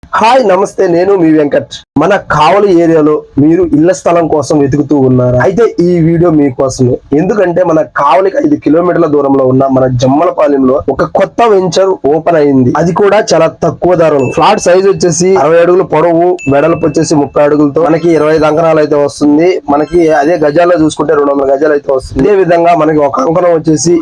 Hi నమస్తే, నేను మీ వెంకట్. మన కావలి ఏరియాలో మీరు ఇళ్ల స్థలం కోసం వెతుకుతూ ఉన్నారు. అయితే ఈ వీడియో మీకోసమే. ఎందుకంటే మన కావలికి 5 కిలోమీటర్ల దూరంలో ఉన్న మన జమ్మలపాలెంలో ఒక కొత్త వెంచర్ ఓపెన్ అయింది. అది కూడా చాలా తక్కువ ధరలో. ఫ్లాట్ సైజ్ వచ్చేసి 60 అడుగులు పొడవు, వెడల్పు వచ్చేసి 30 అడుగులతో మనకి 25 అంకణాలు అయితే వస్తుంది. మనకి అదే గజాల్లో చూసుకుంటే 200 గజాలు అయితే వస్తుంది. ఇదే విధంగా మనకి ఒక అంకణం వచ్చేసి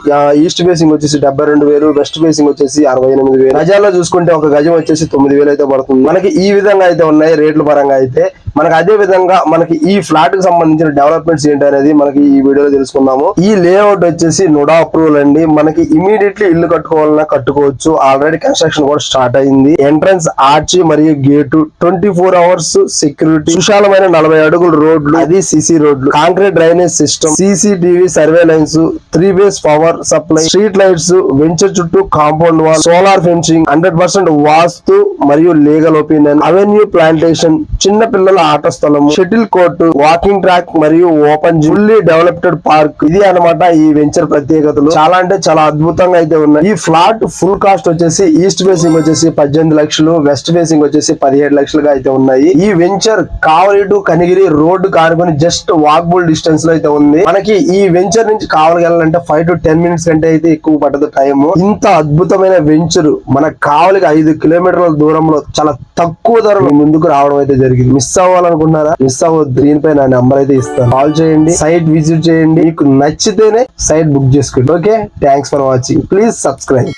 ఈస్ట్ ఫేసింగ్ వచ్చేసి 72,000, వెస్ట్ ఫేసింగ్ వచ్చేసి 68,000, గజాల్లో చూసుకుంటే ఒక గజం వచ్చేసి 9,000 అయితే పడుతుంది. మనకి ఈ విధంగా అయితే ఉన్నాయి రేట్ల పరంగా అయితే. మనకి అదే విధంగా మనకి ఈ ఫ్లాట్ కి సంబంధించిన డెవలప్మెంట్స్ ఏంటి అనేది మనకి ఈ వీడియోలో తెలుసుకుందాము. ఈ లేఅవుట్ వచ్చేసి నోడా అప్రూవల్ అండి. మనకి ఇమీడియట్లీ ఇల్లు కట్టుకోవాలన్నా కట్టుకోవచ్చు. ఆల్రెడీ కన్స్ట్రక్షన్ కూడా స్టార్ట్ అయింది. ఎంట్రన్స్ ఆర్చ్ మరియు గేటు, 24 అవర్స్ సెక్యూరిటీ, విశాలమైన 40 అడుగుల రోడ్లు, అది సిసి రోడ్లు, concrete drainage system, CCTV survey lines, 3 phase power supply, street lights, venture చుట్టూ కాంపౌండ్ వాల్, సోలార్ ఫెన్సింగ్, 100% వాస్తు మరియు లీగల్ ఒపీనియన్, అవెన్యూ ప్లాంటేషన్, చిన్న పిల్లల ఆట స్థలం, షటిల్ కోర్టు, వాకింగ్ ట్రాక్ మరియు open gym, fully developed park. ఇది అన్నమాట ఈ వెంచర్ ప్రత్యేకతలు. చాలా అంటే చాలా అద్భుతంగా అయితే ఉన్నాయి. ఈ ఫ్లాట్ ఫుల్ కాస్ట్ వచ్చేసి ఈస్ట్ ఫేసింగ్ వచ్చేసి 18 లక్షలు, వెస్ట్ ఫేసింగ్ వచ్చేసి 17 లక్షలుగా అయితే ఉన్నాయి. ఈ venture Kavali to Kanigiri road కానుకొని జస్ట్ వాకబుల్ డిస్టెన్స్ లో అయితే ఉంది. మనకి ఈ వెంచర్ నుంచి కావలికి వెళ్ళాలంటే 5 to 10 మినిట్స్ కంటే అయితే ఎక్కువ పట్టదు టైం. ఇంత అద్భుతమైన వెంచర్ మన కావలికి 5 కిలోమీటర్ల దూరంలో చాలా తక్కువ ధరలో ముందుకు రావడం అయితే జరిగింది. మిస్ అవ్వాలనుకున్నారా? మిస్ అవ్వద్దు. దీనిపై నా నెంబర్ అయితే ఇస్తాను. కాల్ చేయండి, సైట్ విజిట్ చేయండి. మీకు నచ్చితేనే సైట్ బుక్ చేసుకోండి. Okay, thanks for watching. Please subscribe.